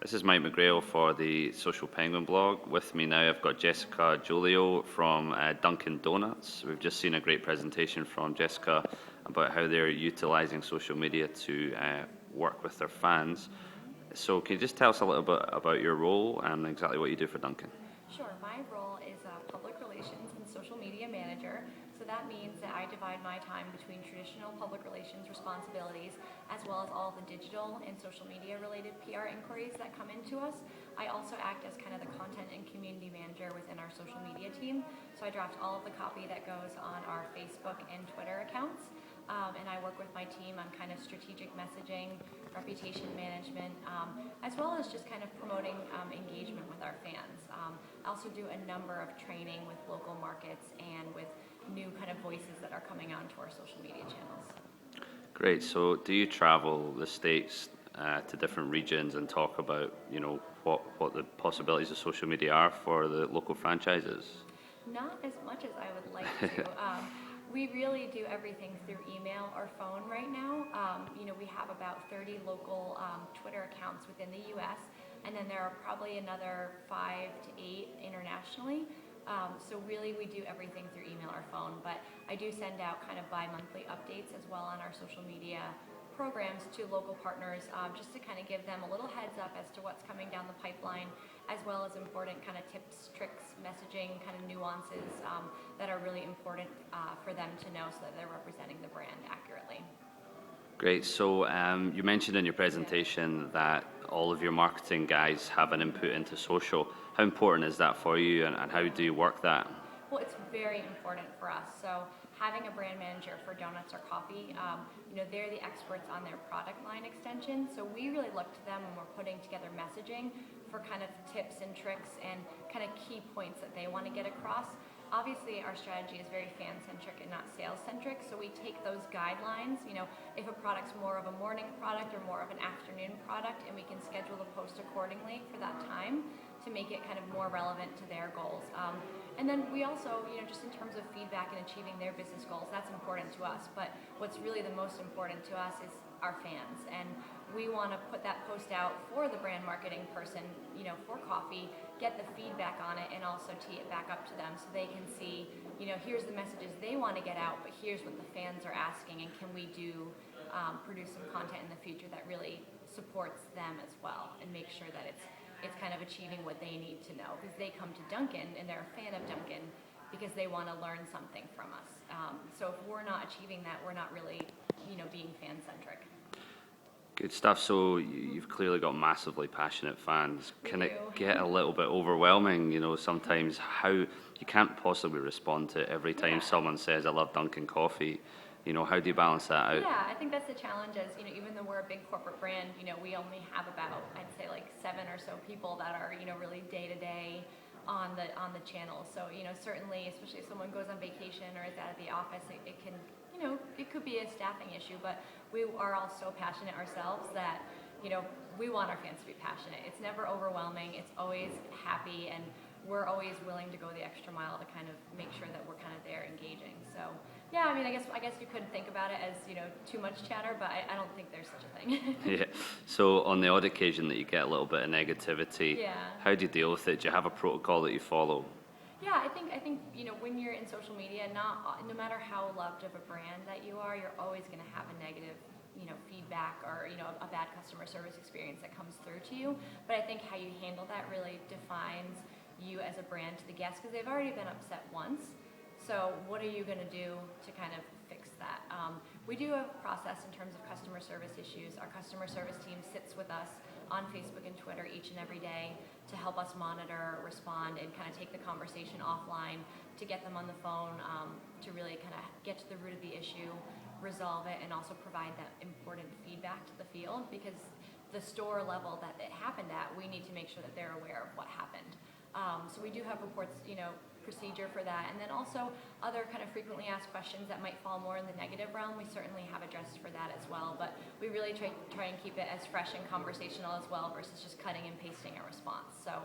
This is Mike McGrail for the Social Penguin blog. With me now, I've got Jessica Gioglio from Dunkin Donuts. We've just seen a great presentation from Jessica about how they're utilizing social media to work with their fans. So can you just tell us a little bit about your role and exactly what you do for Dunkin? Sure. My role is a public relations and social media manager. So that means that I divide my time between traditional public relations responsibilities as well as all the digital and social media related PR inquiries that come into us. I also act as kind of the content and community manager within our social media team. So I draft all of the copy that goes on our Facebook and Twitter accounts. And I work with my team on kind of strategic messaging, reputation management, as well as just kind of promoting engagement with our fans. I also do a number of training with local markets and with new kind of voices that are coming onto our social media channels. Great. So do you travel the States to different regions and talk about, what the possibilities of social media are for the local franchises? Not as much as I would like to. We really do everything through email or phone right now. We have about 30 local Twitter accounts within the U.S., and then there are probably another 5 to 8 internationally. So really we do everything through email or phone, but I do send out kind of bi-monthly updates as well on our social media programs to local partners, just to kind of give them a little heads up as to what's coming down the pipeline, as well as important kind of tips, tricks, messaging, kind of nuances that are really important for them to know so that they're representing the brand accurately. Great. So you mentioned in your presentation that all of your marketing guys have an input into social. How important is that for you, and how do you work that? Well, it's very important for us. So having a brand manager for donuts or coffee, they're the experts on their product line extension. So we really look to them when we're putting together messaging for kind of tips and tricks and kind of key points that they want to get across. Obviously, our strategy is very fan-centric and not sales-centric, so we take those guidelines, if a product's more of a morning product or more of an afternoon product, and we can schedule the post accordingly for that time to make it kind of more relevant to their goals. And then we also, just in terms of feedback and achieving their business goals, that's important to us, but what's really the most important to us is our fans, and we want to put that post out for the brand marketing person, for coffee, get the feedback on it, and also tee it back up to them so they can see, here's the messages they want to get out, but here's what the fans are asking, and can we produce some content in the future that really supports them as well, and make sure that it's kind of achieving what they need to know, because they come to Dunkin and they're a fan of Dunkin because they want to learn something from us. So if we're not achieving that, we're not really, being fan-centric. Good stuff. So you've clearly got massively passionate fans. Can We it do. get a little bit overwhelming, sometimes how you can't possibly respond to every time Yeah. someone says, I love Dunkin' coffee. How do you balance that out? Yeah, I think that's the challenge is, even though we're a big corporate brand, we only have about, I'd say like 7 or so people that are, really day to day on the channel. So, certainly, especially if someone goes on vacation or is out of the office, it can, it could be a staffing issue, but we are all so passionate ourselves that, we want our fans to be passionate. It's never overwhelming. It's always happy, and we're always willing to go the extra mile to kind of make sure that we're kind of there engaging. So, yeah, I guess you could think about it as, too much chatter, but I don't think there's such a thing. Yeah. So on the odd occasion that you get a little bit of negativity, Yeah. how do you deal with it? Do you have a protocol that you follow? Yeah, I think when you're in social media, no matter how loved of a brand that you are, you're always going to have a negative feedback or a bad customer service experience that comes through to you. But I think how you handle that really defines you as a brand to the guests, because they've already been upset once. So what are you going to do to kind of fix that? We do have a process in terms of customer service issues. Our customer service team sits with us on Facebook and Twitter each and every day to help us monitor, respond, and kind of take the conversation offline to get them on the phone, to really kind of get to the root of the issue, resolve it, and also provide that important feedback to the field, because the store level that it happened at, we need to make sure that they're aware of what happened. So we do have reports, procedure for that, and then also other kind of frequently asked questions that might fall more in the negative realm. We certainly have addressed for that as well, but we really try and keep it as fresh and conversational as well versus just cutting and pasting a response. So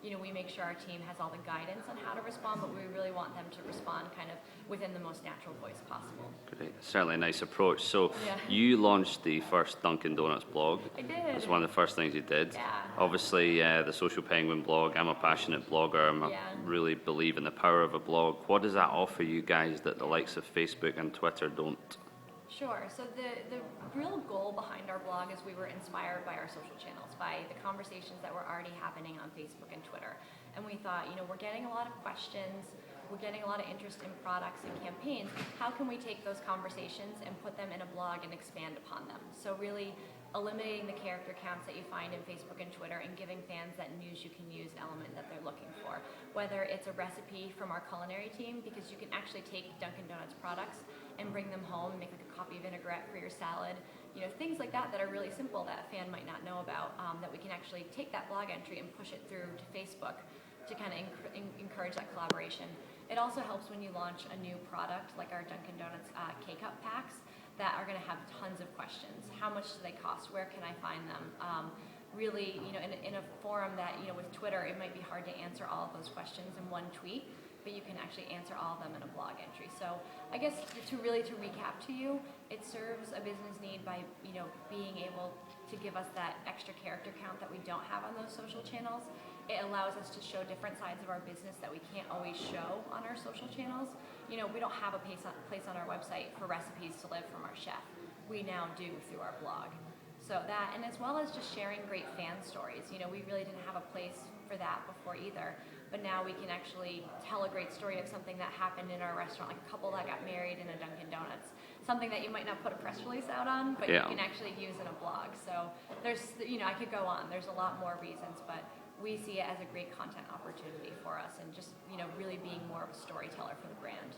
we make sure our team has all the guidance on how to respond, but we really want them to respond kind of within the most natural voice possible. Great. Certainly a nice approach. So Yeah. you launched the first Dunkin' Donuts blog. I did. It's one of the first things you did. Yeah. Obviously, the Social Penguin blog, I'm a passionate blogger. I Yeah. really believe in the power of a blog. What does that offer you guys that the likes of Facebook and Twitter don't? Sure. So the real goal behind our blog is we were inspired by our social channels, by the conversations that were already happening on Facebook and Twitter. And we thought, we're getting a lot of questions, we're getting a lot of interest in products and campaigns. How can we take those conversations and put them in a blog and expand upon them? So really eliminating the character counts that you find in Facebook and Twitter and giving fans that news you can use element that they're looking for. Whether it's a recipe from our culinary team, because you can actually take Dunkin' Donuts products and bring them home and make like a coffee vinaigrette for your salad. Things like that are really simple that a fan might not know about, that we can actually take that blog entry and push it through to Facebook to kind of encourage that collaboration. It also helps when you launch a new product like our Dunkin' Donuts K-Cup packs that are going to have tons of questions. How much do they cost? Where can I find them? Really, in a forum that, with Twitter, it might be hard to answer all of those questions in one tweet, but you can actually answer all of them in a blog entry. So I guess to recap to you, it serves a business need by, being able to give us that extra character count that we don't have on those social channels. It allows us to show different sides of our business that we can't always show on our social channels. We don't have a place on our website for recipes to live from our chef. We now do through our blog. So that, and as well as just sharing great fan stories. We really didn't have a place for that before either. But now we can actually tell a great story of something that happened in our restaurant, like a couple that got married in a Dunkin' Donuts. Something that you might not put a press release out on, but Yeah. you can actually use in a blog. So there's, I could go on. There's a lot more reasons, but we see it as a great content opportunity for us and just, really being more of a storyteller for the brand.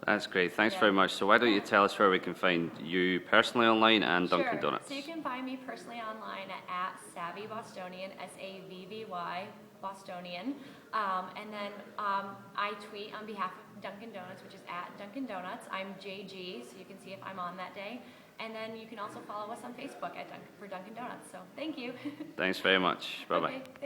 That's great. Thanks Yeah. very much. So why don't you tell us where we can find you personally online and Dunkin' Sure. Donuts? So you can find me personally online at Savvy Bostonian, SAVVY Bostonian. And then I tweet on behalf of Dunkin' Donuts, which is at Dunkin' Donuts. I'm JG, so you can see if I'm on that day. And then you can also follow us on Facebook for Dunkin' Donuts. So thank you. Thanks very much. Bye-bye. Okay.